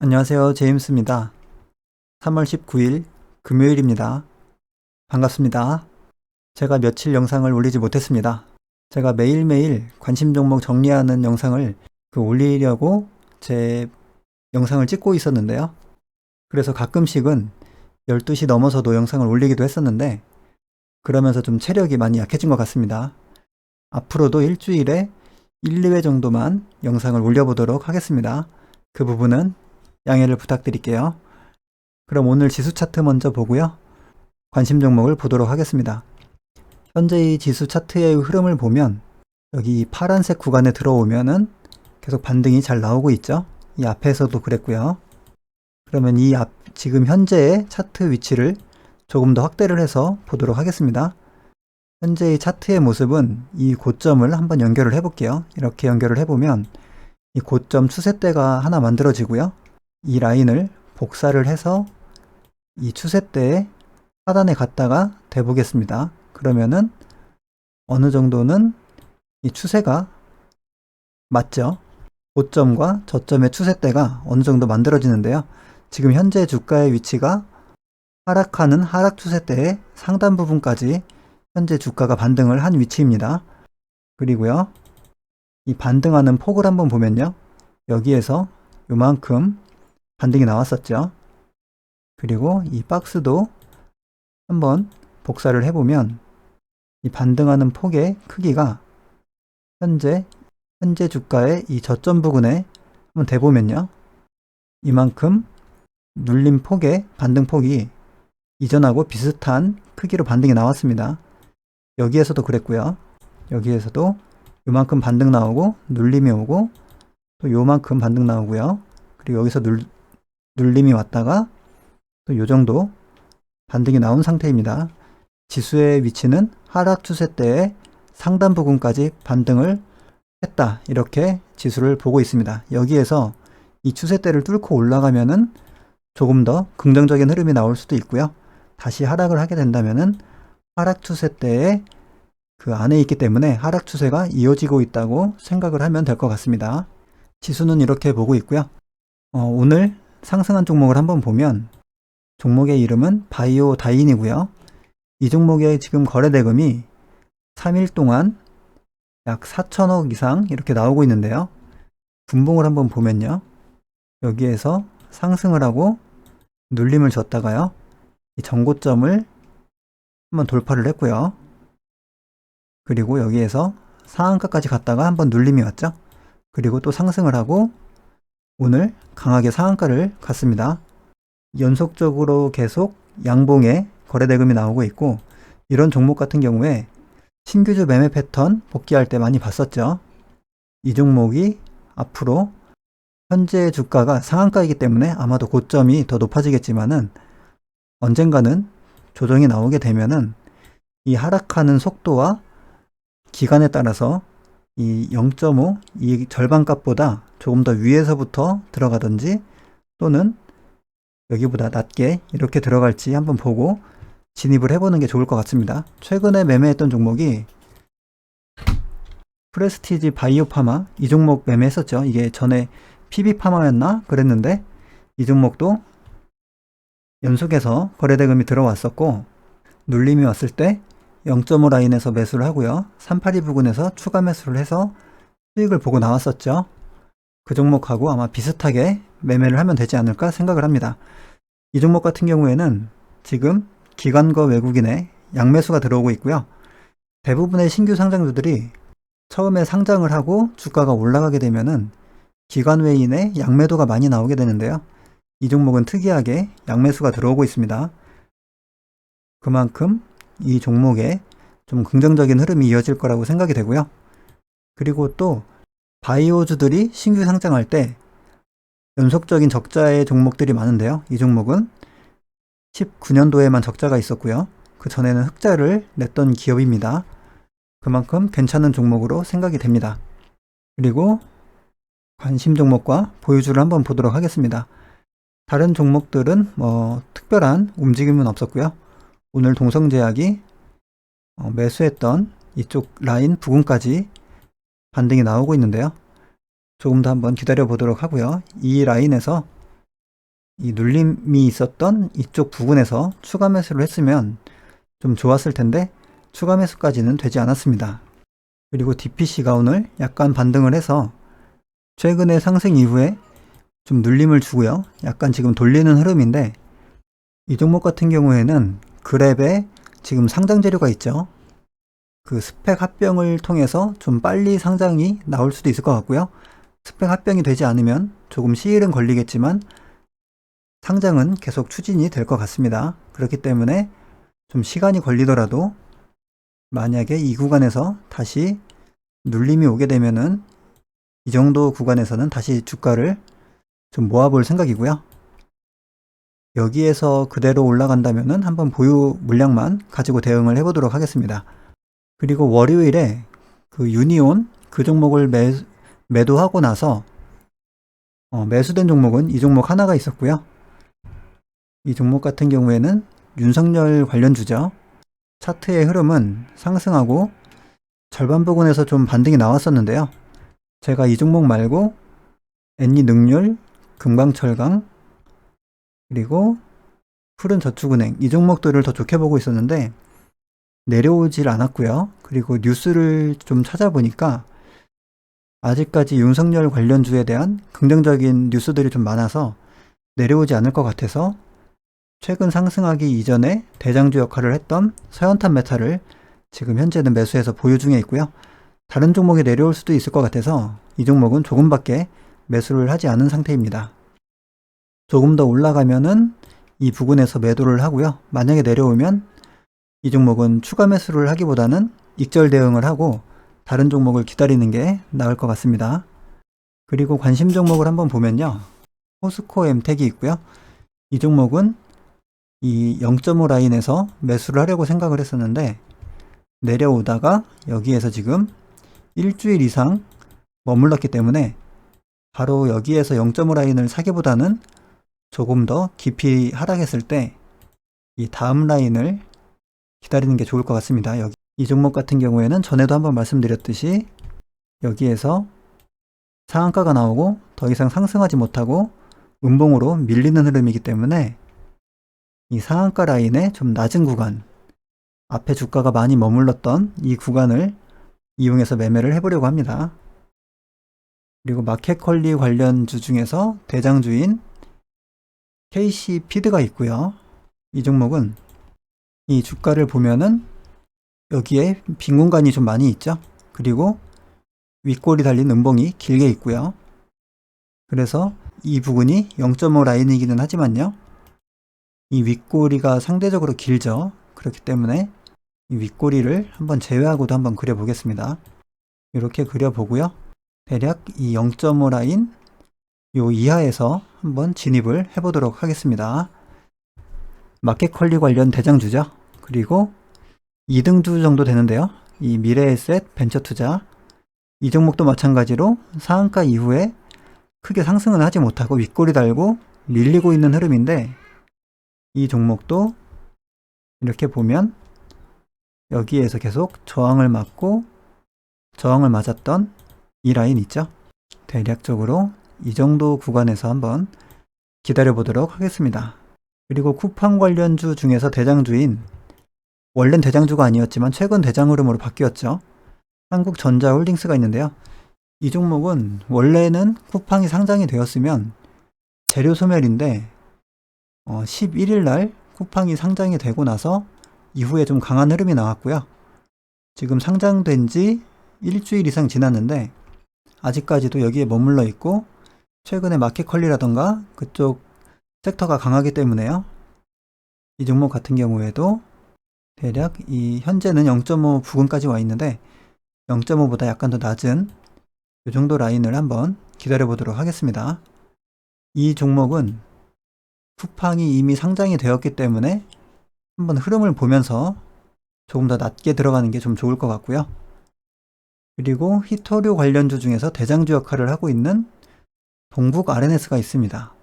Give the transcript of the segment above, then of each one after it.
안녕하세요. 제임스입니다. 3월 19일 금요일입니다. 반갑습니다. 제가 며칠 영상을 올리지 못했습니다. 제가 매일매일 관심 종목 정리하는 영상을 올리려고 제 영상을 찍고 있었는데요. 그래서 가끔씩은 12시 넘어서도 영상을 올리기도 했었는데 그러면서 좀 체력이 많이 약해진 것 같습니다. 앞으로도 일주일에 1, 2회 정도만 영상을 올려보도록 하겠습니다. 그 부분은 양해를 부탁드릴게요. 그럼 오늘 지수 차트 먼저 보고요. 관심 종목을 보도록 하겠습니다. 현재 이 지수 차트의 흐름을 보면 여기 파란색 구간에 들어오면은 계속 반등이 잘 나오고 있죠. 이 앞에서도 그랬고요. 그러면 지금 현재의 차트 위치를 조금 더 확대를 해서 보도록 하겠습니다. 현재의 차트의 모습은 이 고점을 한번 연결을 해볼게요. 이렇게 연결을 해보면 이 고점 추세대가 하나 만들어지고요. 이 라인을 복사를 해서 이 추세대의 하단에 갔다가 대보겠습니다. 그러면은 어느 정도는 이 추세가 맞죠? 고점과 저점의 추세대가 어느 정도 만들어지는데요. 지금 현재 주가의 위치가 하락하는 하락 추세대의 상단 부분까지 현재 주가가 반등을 한 위치입니다. 그리고요, 이 반등하는 폭을 한번 보면요. 여기에서 요만큼 반등이 나왔었죠. 그리고 이 박스도 한번 복사를 해보면 이 반등하는 폭의 크기가 현재 주가의 이 저점 부근에 한번 대보면요. 이만큼 눌림 폭의 반등 폭이 이전하고 비슷한 크기로 반등이 나왔습니다. 여기에서도 그랬고요. 여기에서도 요만큼 반등 나오고 눌림이 오고 또 요만큼 반등 나오고요. 그리고 여기서 눌림이 왔다가 또 요정도 반등이 나온 상태입니다. 지수의 위치는 하락 추세대의 상단 부분까지 반등을 했다. 이렇게 지수를 보고 있습니다. 여기에서 이 추세대를 뚫고 올라가면은 조금 더 긍정적인 흐름이 나올 수도 있고요. 다시 하락을 하게 된다면은 하락 추세대의 그 안에 있기 때문에 하락 추세가 이어지고 있다고 생각을 하면 될 것 같습니다. 지수는 이렇게 보고 있고요. 오늘 상승한 종목을 한번 보면 종목의 이름은 바이오다인이고요. 이 종목의 지금 거래 대금이 3일 동안 약 4천억 이상 이렇게 나오고 있는데요. 분봉을 한번 보면요. 여기에서 상승을 하고 눌림을 줬다가요. 이 전고점을 한번 돌파를 했고요. 그리고 여기에서 상한가까지 갔다가 한번 눌림이 왔죠. 그리고 또 상승을 하고 오늘 강하게 상한가를 갔습니다. 연속적으로 계속 양봉의 거래 대금이 나오고 있고 이런 종목 같은 경우에 신규주 매매 패턴 복귀할 때 많이 봤었죠. 이 종목이 앞으로 현재 주가가 상한가이기 때문에 아마도 고점이 더 높아지겠지만은 언젠가는 조정이 나오게 되면은 이 하락하는 속도와 기간에 따라서 이 0.5, 이 절반값보다 조금 더 위에서부터 들어가든지 또는 여기보다 낮게 이렇게 들어갈지 한번 보고 진입을 해보는 게 좋을 것 같습니다. 최근에 매매했던 종목이 프레스티지 바이오파마 이 종목 매매했었죠. 이게 전에 PB파마였나 그랬는데 이 종목도 연속해서 거래대금이 들어왔었고 눌림이 왔을 때 0.5 라인에서 매수를 하고요. 382 부근에서 추가 매수를 해서 수익을 보고 나왔었죠. 그 종목하고 아마 비슷하게 매매를 하면 되지 않을까 생각을 합니다. 이 종목 같은 경우에는 지금 기관과 외국인의 양매수가 들어오고 있고요. 대부분의 신규 상장주들이 처음에 상장을 하고 주가가 올라가게 되면은 기관 외인의 양매도가 많이 나오게 되는데요. 이 종목은 특이하게 양매수가 들어오고 있습니다. 그만큼 이 종목에 좀 긍정적인 흐름이 이어질 거라고 생각이 되고요. 그리고 또 바이오주들이 신규 상장할 때 연속적인 적자의 종목들이 많은데요. 이 종목은 19년도에만 적자가 있었고요. 그 전에는 흑자를 냈던 기업입니다. 그만큼 괜찮은 종목으로 생각이 됩니다. 그리고 관심 종목과 보유주를 한번 보도록 하겠습니다. 다른 종목들은 특별한 움직임은 없었고요. 오늘 동성제약이 매수했던 이쪽 라인 부근까지 반등이 나오고 있는데요. 조금 더 한번 기다려 보도록 하고요. 이 라인에서 이 눌림이 있었던 이쪽 부근에서 추가 매수를 했으면 좀 좋았을 텐데 추가 매수까지는 되지 않았습니다. 그리고 DPC가 오늘 약간 반등을 해서 최근의 상승 이후에 좀 눌림을 주고요. 약간 지금 돌리는 흐름인데 이 종목 같은 경우에는 그랩에 지금 상장 재료가 있죠. 그 스펙 합병을 통해서 좀 빨리 상장이 나올 수도 있을 것 같고요. 스펙 합병이 되지 않으면 조금 시일은 걸리겠지만 상장은 계속 추진이 될 것 같습니다. 그렇기 때문에 좀 시간이 걸리더라도 만약에 이 구간에서 다시 눌림이 오게 되면은 이 정도 구간에서는 다시 주가를 좀 모아볼 생각이고요. 여기에서 그대로 올라간다면은 한번 보유 물량만 가지고 대응을 해보도록 하겠습니다. 그리고 월요일에 그 유니온 그 종목을 매도하고 나서 매수된 종목은 이 종목 하나가 있었고요. 이 종목 같은 경우에는 윤석열 관련주죠. 차트의 흐름은 상승하고 절반 부근에서 좀 반등이 나왔었는데요. 제가 이 종목 말고 NE능률, 금강철강, 그리고 푸른저축은행 이 종목들을 더 좋게 보고 있었는데 내려오질 않았고요. 그리고 뉴스를 좀 찾아보니까 아직까지 윤석열 관련주에 대한 긍정적인 뉴스들이 좀 많아서 내려오지 않을 것 같아서 최근 상승하기 이전에 대장주 역할을 했던 서현탄 메탈을 지금 현재는 매수해서 보유 중에 있고요. 다른 종목이 내려올 수도 있을 것 같아서 이 종목은 조금밖에 매수를 하지 않은 상태입니다. 조금 더 올라가면은 이 부근에서 매도를 하고요. 만약에 내려오면 이 종목은 추가 매수를 하기보다는 익절 대응을 하고 다른 종목을 기다리는 게 나을 것 같습니다. 그리고 관심 종목을 한번 보면요. 포스코 엠텍이 있고요. 이 종목은 이 0.5 라인에서 매수를 하려고 생각을 했었는데 내려오다가 여기에서 지금 일주일 이상 머물렀기 때문에 바로 여기에서 0.5 라인을 사기보다는 조금 더 깊이 하락했을 때 이 다음 라인을 기다리는 게 좋을 것 같습니다. 여기 이 종목 같은 경우에는 전에도 한번 말씀드렸듯이 여기에서 상한가가 나오고 더 이상 상승하지 못하고 음봉으로 밀리는 흐름이기 때문에 이 상한가 라인의 좀 낮은 구간, 앞에 주가가 많이 머물렀던 이 구간을 이용해서 매매를 해보려고 합니다. 그리고 마켓컬리 관련주 중에서 대장주인 KC 피드가 있고요. 이 종목은 이 주가를 보면은 여기에 빈 공간이 좀 많이 있죠. 그리고 윗골이 달린 음봉이 길게 있고요. 그래서 이 부분이 0.5 라인이기는 하지만요. 이 윗꼬리가 상대적으로 길죠. 그렇기 때문에 이 윗꼬리를 한번 제외하고도 한번 그려보겠습니다. 이렇게 그려보고요. 대략 이 0.5 라인 요 이하에서 한번 진입을 해보도록 하겠습니다. 마켓컬리 관련 대장주죠. 그리고 2등주 정도 되는데요. 이 미래에셋 벤처투자 이 종목도 마찬가지로 상한가 이후에 크게 상승은 하지 못하고 윗골이 달고 밀리고 있는 흐름인데 이 종목도 이렇게 보면 여기에서 계속 저항을 맞고 저항을 맞았던 이 라인 있죠. 대략적으로 이 정도 구간에서 한번 기다려 보도록 하겠습니다. 그리고 쿠팡 관련주 중에서 대장주인 원래는 대장주가 아니었지만 최근 대장 흐름으로 바뀌었죠. 한국전자홀딩스가 있는데요. 이 종목은 원래는 쿠팡이 상장이 되었으면 재료 소멸인데 11일 날 쿠팡이 상장이 되고 나서 이후에 좀 강한 흐름이 나왔고요. 지금 상장된 지 일주일 이상 지났는데 아직까지도 여기에 머물러 있고 최근에 마켓컬리라던가 그쪽 섹터가 강하기 때문에요. 이 종목 같은 경우에도 대략 이 현재는 0.5 부근까지 와 있는데 0.5보다 약간 더 낮은 이 정도 라인을 한번 기다려 보도록 하겠습니다. 이 종목은 쿠팡이 이미 상장이 되었기 때문에 한번 흐름을 보면서 조금 더 낮게 들어가는 게 좀 좋을 것 같고요. 그리고 히토류 관련주 중에서 대장주 역할을 하고 있는 동북 RNS가 있습니다.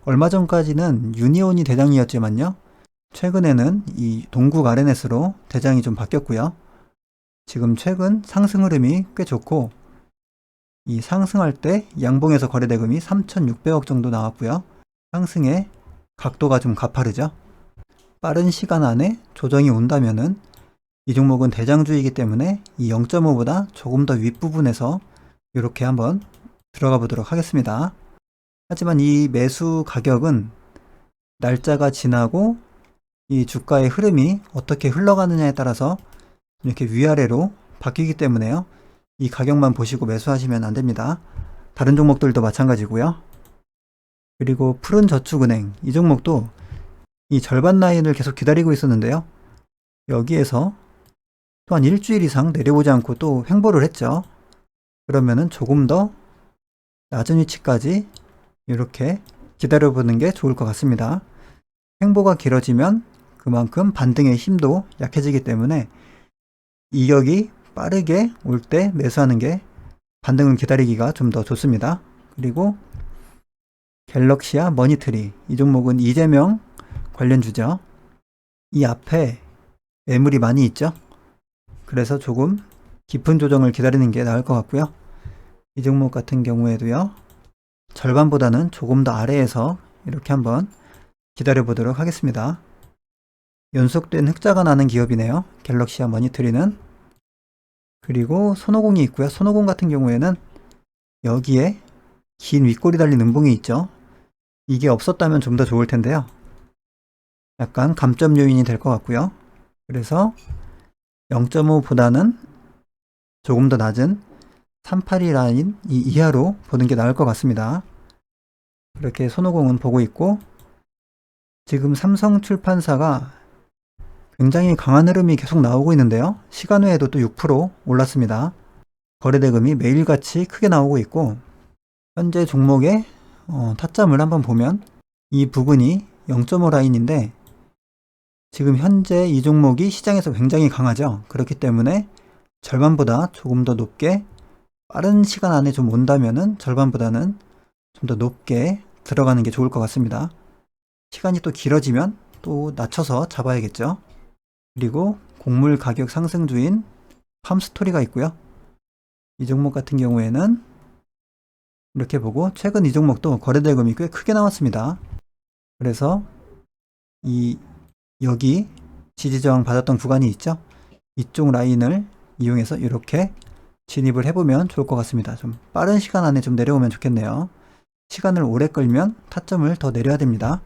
얼마 전까지는 유니온이 대장이었지만요. 최근에는 이 동국 RNS로 대장이 좀 바뀌었고요. 지금 최근 상승 흐름이 꽤 좋고 이 상승할 때 양봉에서 거래대금이 3,600억 정도 나왔고요. 상승의 각도가 좀 가파르죠. 빠른 시간 안에 조정이 온다면은 이 종목은 대장주이기 때문에 이 0.5보다 조금 더 윗부분에서 이렇게 한번 들어가 보도록 하겠습니다. 하지만 이 매수 가격은 날짜가 지나고 이 주가의 흐름이 어떻게 흘러가느냐에 따라서 이렇게 위아래로 바뀌기 때문에요. 이 가격만 보시고 매수하시면 안 됩니다. 다른 종목들도 마찬가지고요. 그리고 푸른저축은행, 이 종목도 이 절반 라인을 계속 기다리고 있었는데요. 여기에서 또한 일주일 이상 내려오지 않고 또 횡보를 했죠. 그러면은 조금 더 낮은 위치까지 이렇게 기다려보는 게 좋을 것 같습니다. 횡보가 길어지면 그만큼 반등의 힘도 약해지기 때문에 이격이 빠르게 올 때 매수하는 게 반등을 기다리기가 좀 더 좋습니다. 그리고 갤럭시아 머니트리, 이 종목은 이재명 관련주죠. 이 앞에 매물이 많이 있죠. 그래서 조금 깊은 조정을 기다리는 게 나을 것 같고요. 이 종목 같은 경우에도요, 절반보다는 조금 더 아래에서 이렇게 한번 기다려 보도록 하겠습니다. 연속된 흑자가 나는 기업이네요. 갤럭시아 머니트리는. 그리고 손오공이 있고요. 손오공 같은 경우에는 여기에 긴 윗골이 달린 음봉이 있죠. 이게 없었다면 좀 더 좋을 텐데요. 약간 감점 요인이 될 것 같고요. 그래서 0.5보다는 조금 더 낮은 382 라인 이 이하로 보는 게 나을 것 같습니다. 그렇게 손오공은 보고 있고, 지금 삼성출판사가 굉장히 강한 흐름이 계속 나오고 있는데요. 시간 외에도 또 6% 올랐습니다. 거래대금이 매일같이 크게 나오고 있고, 현재 종목의 타점을 한번 보면 이 부분이 0.5 라인인데 지금 현재 이 종목이 시장에서 굉장히 강하죠. 그렇기 때문에 절반보다 조금 더 높게 빠른 시간 안에 좀 온다면은 절반보다는 좀 더 높게 들어가는 게 좋을 것 같습니다. 시간이 또 길어지면 또 낮춰서 잡아야겠죠. 그리고 곡물 가격 상승주인 팜스토리가 있고요. 이 종목 같은 경우에는 이렇게 보고 최근 이 종목도 거래대금이 꽤 크게 나왔습니다. 그래서 여기 지지저항 받았던 구간이 있죠. 이쪽 라인을 이용해서 이렇게 진입을 해보면 좋을 것 같습니다. 좀 빠른 시간 안에 좀 내려오면 좋겠네요. 시간을 오래 끌면 타점을 더 내려야 됩니다.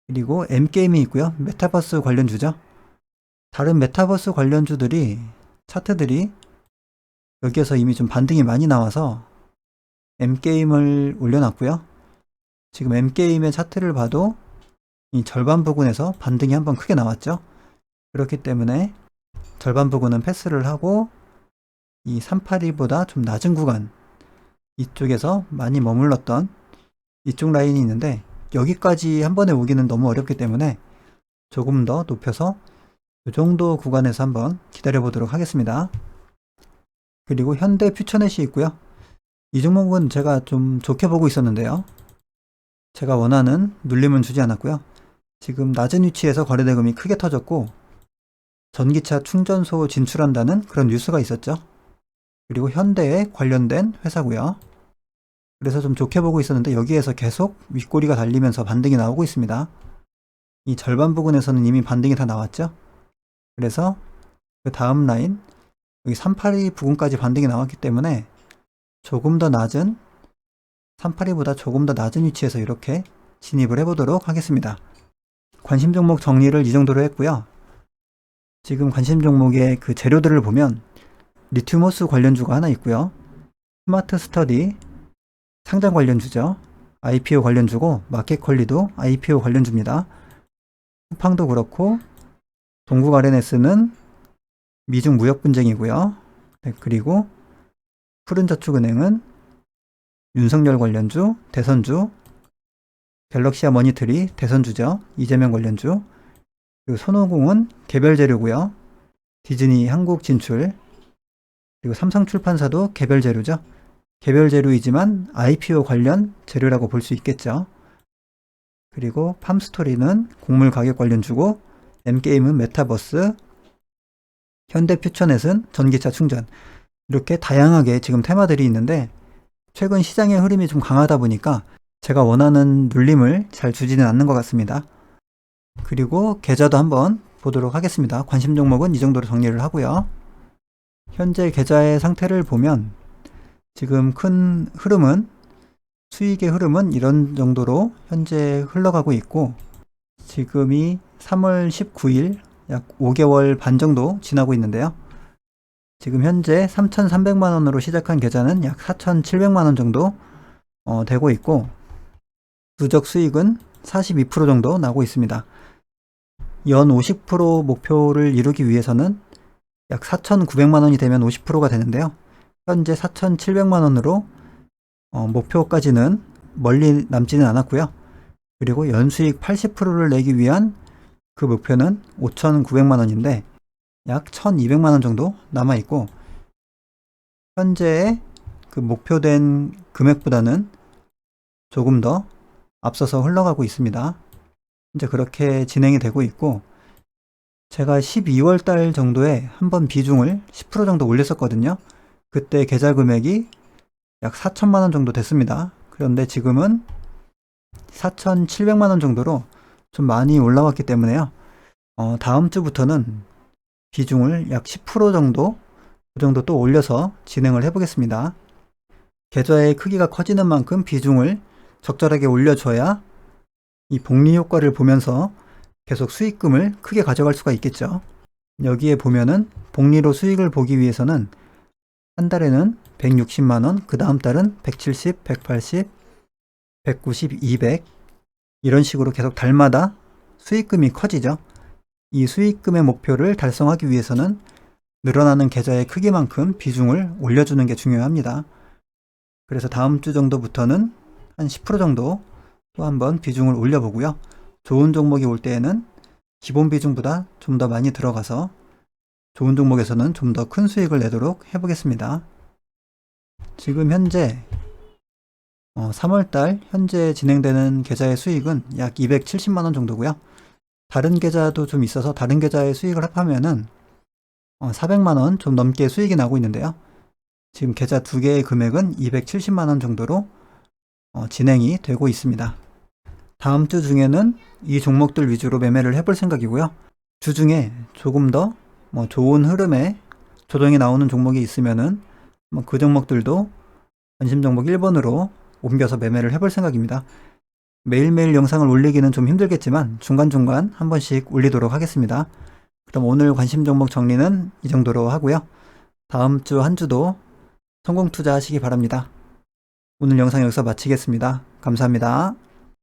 그리고 M게임이 있고요. 메타버스 관련주죠. 다른 메타버스 관련주들이 차트들이 여기에서 이미 좀 반등이 많이 나와서 M게임을 올려놨고요. 지금 M게임의 차트를 봐도 이 절반 부근에서 반등이 한번 크게 나왔죠. 그렇기 때문에 절반 부근은 패스를 하고 이 382보다 좀 낮은 구간, 이쪽에서 많이 머물렀던 이쪽 라인이 있는데 여기까지 한 번에 오기는 너무 어렵기 때문에 조금 더 높여서 이 정도 구간에서 한번 기다려 보도록 하겠습니다. 그리고 현대 퓨처넷이 있고요. 이 종목은 제가 좀 좋게 보고 있었는데요. 제가 원하는 눌림은 주지 않았고요. 지금 낮은 위치에서 거래대금이 크게 터졌고 전기차 충전소 진출한다는 그런 뉴스가 있었죠. 그리고 현대에 관련된 회사고요. 그래서 좀 좋게 보고 있었는데 여기에서 계속 윗꼬리가 달리면서 반등이 나오고 있습니다. 이 절반 부근에서는 이미 반등이 다 나왔죠. 그래서 그 다음 라인 여기 382 부근까지 반등이 나왔기 때문에 조금 더 낮은 382보다 조금 더 낮은 위치에서 이렇게 진입을 해보도록 하겠습니다. 관심 종목 정리를 이 정도로 했고요. 지금 관심 종목의 그 재료들을 보면 리튬호수 관련주가 하나 있고요. 스마트 스터디 상장 관련주죠. IPO 관련주고 마켓컬리도 IPO 관련주입니다. 쿠팡도 그렇고 동국 RNS는 미중 무역 분쟁이고요. 네, 그리고 푸른저축은행은 윤석열 관련주, 대선주, 갤럭시아 머니터리 대선주죠. 이재명 관련주. 그리고 손오공은 개별 재료고요. 디즈니 한국 진출. 그리고 삼성출판사도 개별 재료죠. 개별 재료이지만 IPO 관련 재료라고 볼 수 있겠죠. 그리고 팜스토리는 곡물 가격 관련주고 M게임은 메타버스, 현대퓨처넷은 전기차 충전. 이렇게 다양하게 지금 테마들이 있는데 최근 시장의 흐름이 좀 강하다 보니까 제가 원하는 눌림을 잘 주지는 않는 것 같습니다. 그리고 계좌도 한번 보도록 하겠습니다. 관심 종목은 이 정도로 정리를 하고요. 현재 계좌의 상태를 보면 지금 큰 흐름은 수익의 흐름은 이런 정도로 현재 흘러가고 있고, 지금이 3월 19일 약 5개월 반 정도 지나고 있는데요. 지금 현재 3,300만원으로 시작한 계좌는 약 4,700만원 정도 되고 있고, 누적 수익은 42% 정도 나고 있습니다. 연 50% 목표를 이루기 위해서는 약 4,900만원이 되면 50%가 되는데요. 현재 4,700만원으로 목표까지는 멀리 남지는 않았고요. 그리고 연수익 80%를 내기 위한 그 목표는 5,900만원인데 약 1,200만원 정도 남아있고, 현재의 그 목표된 금액보다는 조금 더 앞서서 흘러가고 있습니다. 이제 그렇게 진행이 되고 있고, 제가 12월 달 정도에 한번 비중을 10% 정도 올렸었거든요. 그때 계좌 금액이 약 4천만원 정도 됐습니다. 그런데 지금은 4,700만원 정도로 좀 많이 올라왔기 때문에요. 다음 주부터는 비중을 약 10% 정도, 그 정도 또 올려서 진행을 해보겠습니다. 계좌의 크기가 커지는 만큼 비중을 적절하게 올려줘야 이 복리 효과를 보면서 계속 수익금을 크게 가져갈 수가 있겠죠. 여기에 보면은 복리로 수익을 보기 위해서는 한 달에는 160만원, 그 다음 달은 170, 180, 190, 200 이런 식으로 계속 달마다 수익금이 커지죠. 이 수익금의 목표를 달성하기 위해서는 늘어나는 계좌의 크기만큼 비중을 올려주는 게 중요합니다. 그래서 다음 주 정도부터는 한 10% 정도 또 한번 비중을 올려보고요. 좋은 종목이 올 때에는 기본 비중보다 좀 더 많이 들어가서 좋은 종목에서는 좀 더 큰 수익을 내도록 해보겠습니다. 지금 현재 3월달 현재 진행되는 계좌의 수익은 약 270만원 정도고요. 다른 계좌도 좀 있어서 다른 계좌의 수익을 합하면은 400만원 좀 넘게 수익이 나고 있는데요. 지금 계좌 두 개의 금액은 270만원 정도로 진행이 되고 있습니다. 다음 주 중에는 이 종목들 위주로 매매를 해볼 생각이고요. 주중에 조금 더 좋은 흐름에 조정이 나오는 종목이 있으면은 그 종목들도 관심 종목 1번으로 옮겨서 매매를 해볼 생각입니다. 매일매일 영상을 올리기는 좀 힘들겠지만 중간중간 한 번씩 올리도록 하겠습니다. 그럼 오늘 관심 종목 정리는 이 정도로 하고요. 다음 주 한 주도 성공 투자하시기 바랍니다. 오늘 영상 여기서 마치겠습니다. 감사합니다.